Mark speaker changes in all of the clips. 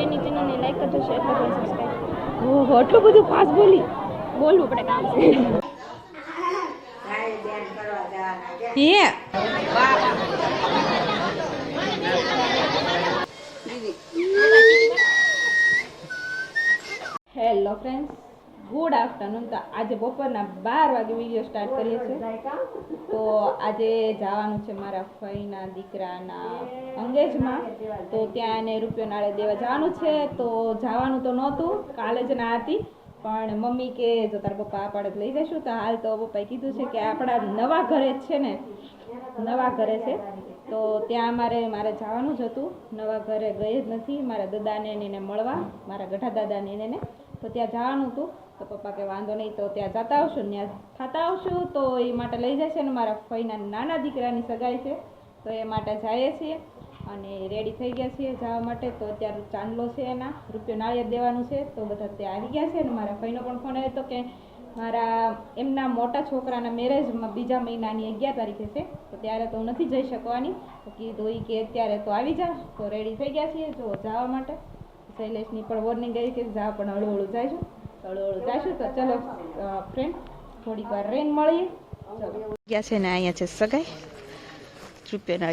Speaker 1: બેનની ચેનલને લાઈક કરજો, શેર કરજો, સબસ્ક્રાઇબ. ઓહો, એટલું બધું ફાસ્ટ બોલવું પડે કામ છે. Hello friends, good afternoon. તો આજે બપોરના 12 વાગે વિડીયો સ્ટાર્ટ કરીએ છીએ. તો આજે જવાનું છે મારા ફઈના દીકરાના અંગેજમાં. તો ત્યાં એને રૂપિયો નાળે દેવા જવાનું છે. તો જવાનું તો નહોતું, કાલે જ ના હતી, પણ મમ્મી કે જો તારા પપ્પા આપણે લઈ જઈશું. તો હાલ તો પપ્પાએ કીધું છે કે આપણા નવા ઘરે જ છે ને, નવા ઘરે છે, તો ત્યાં મારે જવાનું જ હતું. નવા ઘરે ગઈ જ નથી મારા દાદાને એને મળવા, મારા ગઢા દાદાને એને. તો ત્યાં જવાનું હતું. તો પપ્પા કે વાંધો નહીં, તો ત્યાં જતા આવશું, ત્યાં થતા આવશું. તો એ માટે લઈ જશે ને મારા ફઈના નાના દીકરાની સગાઈ છે, તો એ માટે જઈએ છીએ અને રેડી થઈ ગયા છીએ જવા માટે. તો અત્યારે ચાંદલો છે, એના રૂપિયો નાળિયેર દેવાનું છે. તો બધા ત્યાં આવી ગયા છે. અને મારા ફઈનો પણ ફોન આવ્યો હતો કે મારા એમના મોટા છોકરાના મેરેજમાં બીજા મહિનાની 11 તારીખે છે, તો ત્યારે તો હું નથી જઈ શકવાની. તો કીધું એ કે અત્યારે તો આવી જા. તો રેડી થઈ ગયા છીએ જો જવા માટે. શૈલેષની પણ વોર્નિંગ ગઈ કે જા, પણ હળવું જઈશું, હળવું જઈશું. તો ચલો ફ્રેન્ડ, થોડીક વાર રહીને મળીએ. ચલો ગયા છે ને, અહીંયા છે સગાઈ. રૂપિયા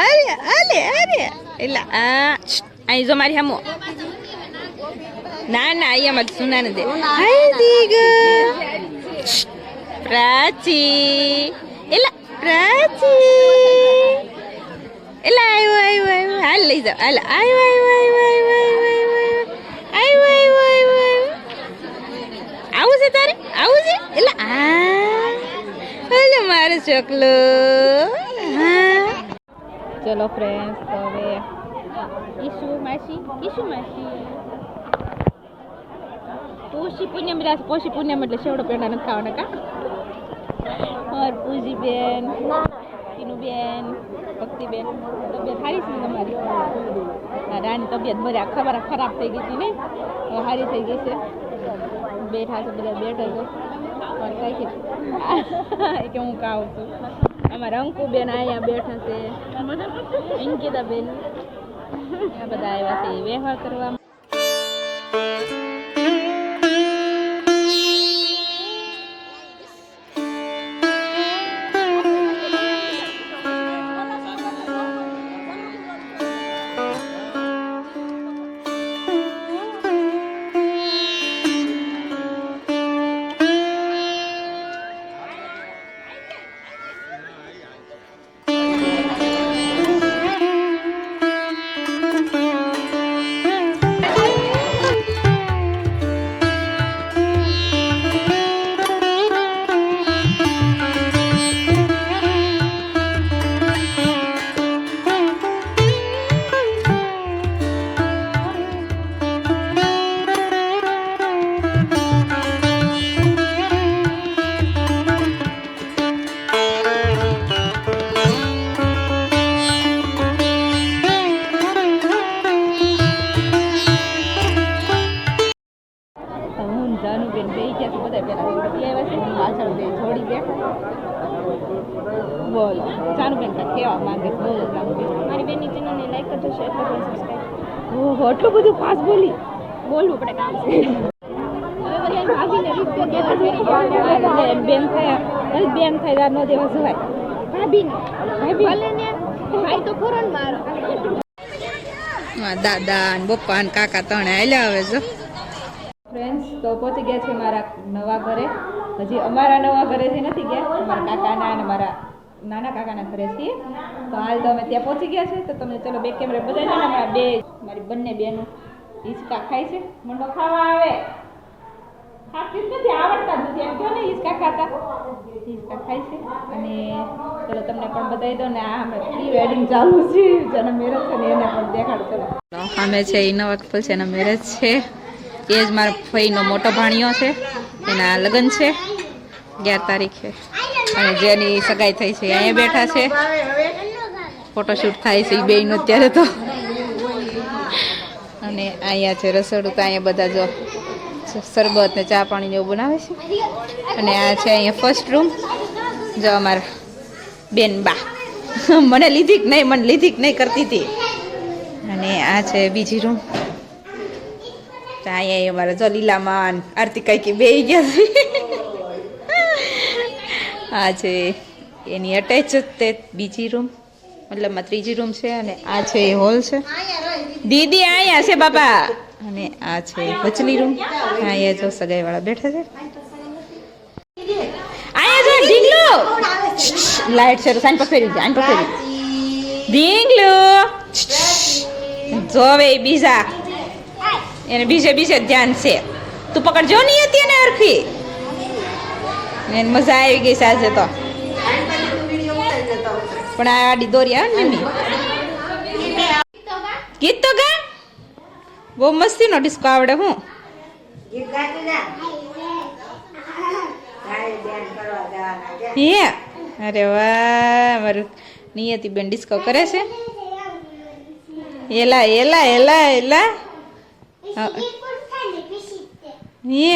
Speaker 1: અરે એટલે અહીં જો મારી હમો ના અહીંયા મત સુના ને દે. પ્રાચી એલા આવ્યો હાલ લઈ જાવ. હાલ આવ્યો આવું છે તારે, આવું છે એટલે આ મારો ચોકલો. ચલો ફ્રેન્ડ્સ, તો હવે ઈશુ માસી પોષી પૂનમ રાત, પોષી પૂનમ એટલે સેવડો પેંડા નથી ખાવાના કા. ઓર પૂજી બેન, ટીનુ બેન, ભક્તિ બેન, તબિયત સારી છે તમારી? રાની તબિયત બધી ખબર ખરાબ થઈ ગઈ હતી ને, હવે સારી થઈ ગઈ છે. બેઠા છે બધા, બેઠો છો કઈ કે હું કાવ છું. અમારા અંકુ બેન અહીંયા બેઠા છે, અંકિતા બેન બધા આવ્યા છે વ્યવહાર કરવા. બોલો જાનુબેન કેવા માંગે? બોલો જાનુબેન. મારી બેનની ચેનલને લાઈક કરજો, શેર કરજો, સબસ્ક્રાઇબ. ઓહો, એટલું બધું ફાસ્ટ બોલવું પડે કામ છે. બેન થાય નો દેવા જવાય. ભાઈ તો ખરો ને મારો. દાદા ને પપ્પા ને કાકા ત્રણે હાલ્યા આવે છે. ફ્રેન્ડ્સ, તો પહોંચી ગયા છે મારા નવા ઘરે. હજી અમારા નવા ઘરેથી નથી ગયા, મારા કાકાના અને મારા નાના કાકાના ઘરે છીએ. તો હાલ તો અમે ત્યાં પહોંચી ગયા છે. તો તમે ચલો બે કેમેરા બતાવી દો ને. મારી બંને બેનો હિંચકા ખાય છે. મંડો ખાવા આવે, ખાતી નથી, આવડતા નથી એમ કહો ને. હિંચકા ખાતા હિંચકા ખાય છે. અને ચલો તમને પણ બતાવી દો ને. આ અમે પ્રી વેડિંગ ચાલુ છે, જેના મેરેજ છે ને એને પણ દેખાડો. ચલો અમે છે એ નવા કપલ છે, એના મેરેજ છે. એ જ મારા ફઈનો મોટો ભાણિયો છે, એના લગ્ન છે 11 તારીખે. અને જેની સગાઈ થઈ છે અહીંયા બેઠા છે, ફોટોશૂટ થાય છે એ બેયનો અત્યારે તો. અને અહીંયા છે રસોડું. તો અહીંયા બધા જો શરબત ને ચા પાણી એવું બનાવે છે. અને આ છે અહીંયા ફર્સ્ટ રૂમ. જો અમારા બેન બા મને લીધી કે નહીં કરતી હતી. અને આ છે બીજી રૂમ. અહીંયા અમારા જો લીલામાં આરતી કાંઈકી બેહી ગયા છે. આ છે એની અટેચ જ તે બીજી રૂમ, મતલબમાં ત્રીજી રૂમ છે. અને આ છે એ હોલ છે. દીદી અહીંયા છે બાપા. અને આ છે વચલી રૂમ. અહીંયા જો સગાઈવાળા બેઠા છે. અહીંયા જો ઢીંગલો લાઈટ છે તો સાઈન પર ફેરી જાય. આઈન પર ફેરી ઢીંગલો જોવે બીજા એને બીજે ધ્યાન છે. તું પકડજો નહીં હતી એને હરખી. એને મજા આવી ગઈ સાજે તો. પણ આ આડી દોરી આવે ને મમ્મી ગીત તો ગા બહુ મસ્તી નો ડિસ્કો આવડે. હું હે અરે વાહ મારું નિયતિબેન ડિસ્કો કરે છે. એલા એલા એલા એલા હે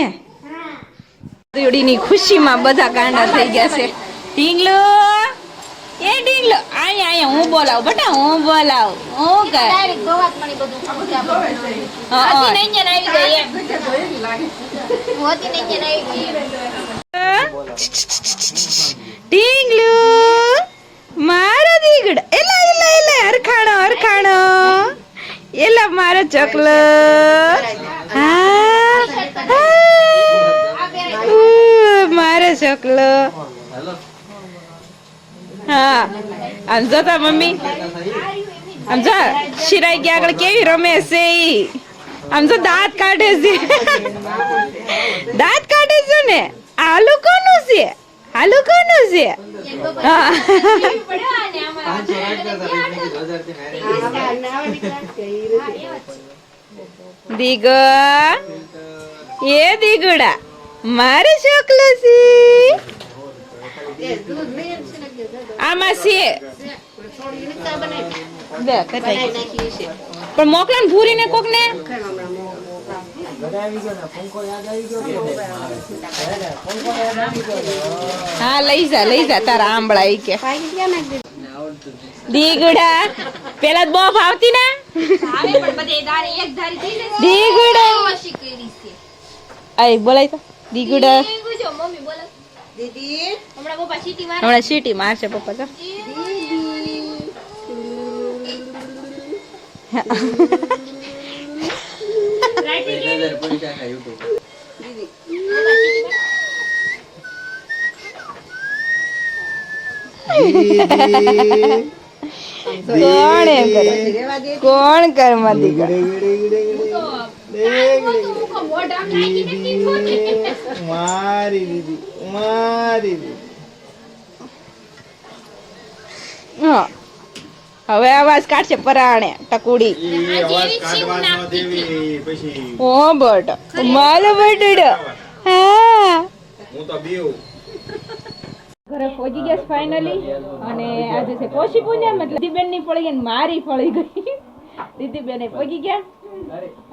Speaker 1: દીવડીની ખુશીમાં બધા ગાંડા થઈ ગયા છે. ઢીંગલો એ ઢીંગલો અહીંયા હું બોલાવ બટા હું બોલાવ હું કર ઢીંગલો મારો દીગડો એલા એલા એલા હરખાણો એલા મારો ચકલો. મારો ચકલો. હા આમ જોતા મમ્મી આમ જો શિરાઈ ગયા આગળ કેવી રમે છે ઈ. આમ જો દાંત કાઢે છે. દાંત કાઢે છે ને. આલુ કોનું છે? હા દીગો એ દીગુડા મારે ચોકલો છે. આમાં છે પણ મોકલો ને ભૂરીને કોક ને. હા લઈ જા તારા આંબળા ઈ કે દીગુડા પેલા બોફ આવતી ને દીગુડા આય બોલાય તો દીગુડા હમણાં સીટી મારશે પપ્પા તો. કોણ કરમાં દીકરા
Speaker 2: મારી દીદી
Speaker 1: હા હવે અવાજ કાઢશે પરાણે ટકુડી. ઓ બટ મારો બટડો. હા ઘરે પહોંચી ગયા ફાઇનલી. અને આજે છે પોષી પૂનમ એટલે દીદીબેન ની પડી ગઈ મારી પડી ગઈ. દીદીબેન પહોંચી ગયા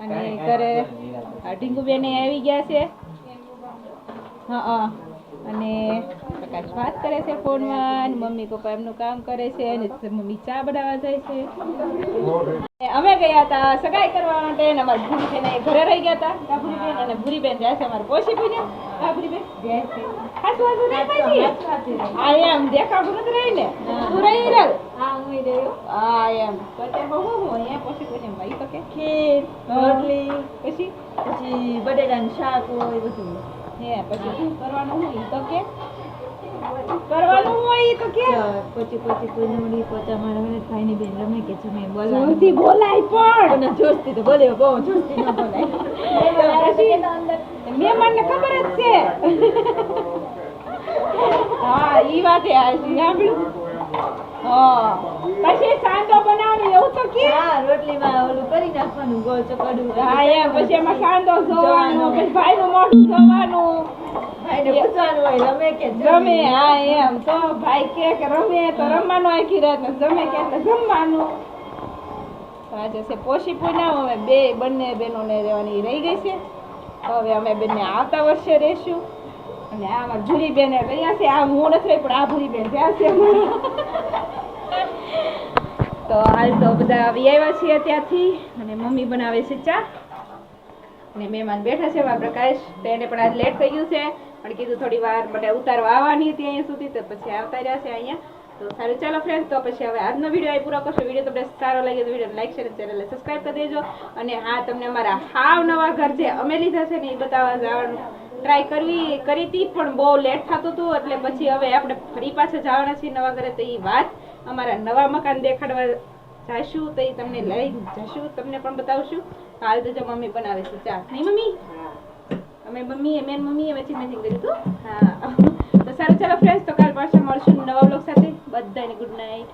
Speaker 1: અને ઘરે ઢીંગુબેન આવી ગયા છે. હા અને પ્રકાશ વાત કરે છે ફોનમાં. મમ્મી પપ્પા એમનું કામ કરે છે અને મમ્મી ચા બનાવવા જાય છે. અમે ગયા હતા સગાઈ કરવા માટે અને અમારી ભૂરીબેન ઘરે રહી ગયા હતા. કાભરીબેન અને ભૂરીબેન જાય છે અમારે પોષી પૂનમ. કાભરીબેન જાય છે આ એમ દેખાડું નથી રહી ને. તું રહી રહ્યો? હા એમ તો તેમાં હું અહીંયા પોષી પૂનમ માં ઈ તો કે ખીર રોટલી પછી બટેટાનું શાક હોય બધું. હે પછી શું કરવાનું હોય તો કે કરવાનું હોય તો કે પછી પૂનમની પોતા મારવાને ભાઈની બેન રમે કે જમે બોલાય જોરથી બોલાય પણ જોરથી તો બોલે બહુ જોરથી ન બોલાય. મહેમાનને ખબર જ છે. હા ઈ વાત એ સાંભળ્યું. હા પછી સાંદો બનાવવાનો એવું તો કે રોટલીમાં ઓલું કરી નાખવાનું ગોળ ચકડું. હા એમ પછી એમાં સાંદો જોવાનો પછી ભાઈનું મોઢું જોવાનું. ભાઈને પૂછવાનું હોય રમે કે જમે. હા એમ તો ભાઈ કે રમે તો રમવાનું આખી રાત ને જમે કે એટલે જમવાનું. આજે છે પોષી પૂનમ. અમે બંને બહેનોને રહેવાની રહી ગઈ છે. હવે અમે બંને આવતા વર્ષે રહીશું. અને આ અમારી ભૂરી બેન રહ્યા છે. આ હું નથી રહી પણ આ ભૂરી બેન રહ્યા છે. તો તો હાલ તો બધા આવી આવ્યા છીએ ત્યાંથી અને મમ્મી બનાવે છે ચા અને મહેમાન બેઠા છે એમાં પ્રકાશ તો એને પણ આજ લેટ થઈ ગયું છે પણ કીધું થોડી વાર મને ઉતારવા આવવાની હતી અહીંયા સુધી તો પછી આવતા રહ્યા છે અહીંયા તો સારું ચાલો ફ્રેન્ડ તો પછી હવે આજનો વિડીયો અહીં પૂરો કરશો વિડીયો તમને સારો લાગે તો વિડીયો લાઈક શેર ચેનલને સબસ્ક્રાઇબ કરી દેજો અને હા તમને અમારા હાવ નવા ઘર જે અમે લીધા છે ને એ બતાવવા જવાનું ટ્રાય કરી હતી પણ બહુ લેટ થતું હતું એટલે પછી હવે આપણે ફરી પાછા જવાના છીએ નવા ઘરે તો એ વાત અમારા નવા મકાન દેખાડવા જાશું તો એ તમને લઈ જશું તમને પણ બતાવશું હાલ તો જો મમ્મી બનાવે છે ચા નહીં મમ્મી મેન મમ્મી મેચિંગ કર્યું હતું હા તો સારું ચાલો ફ્રેન્ડ્સ તો કાલ પાછા મળશું નવા બ્લોગ સાથે બધાને ગુડ નાઇટ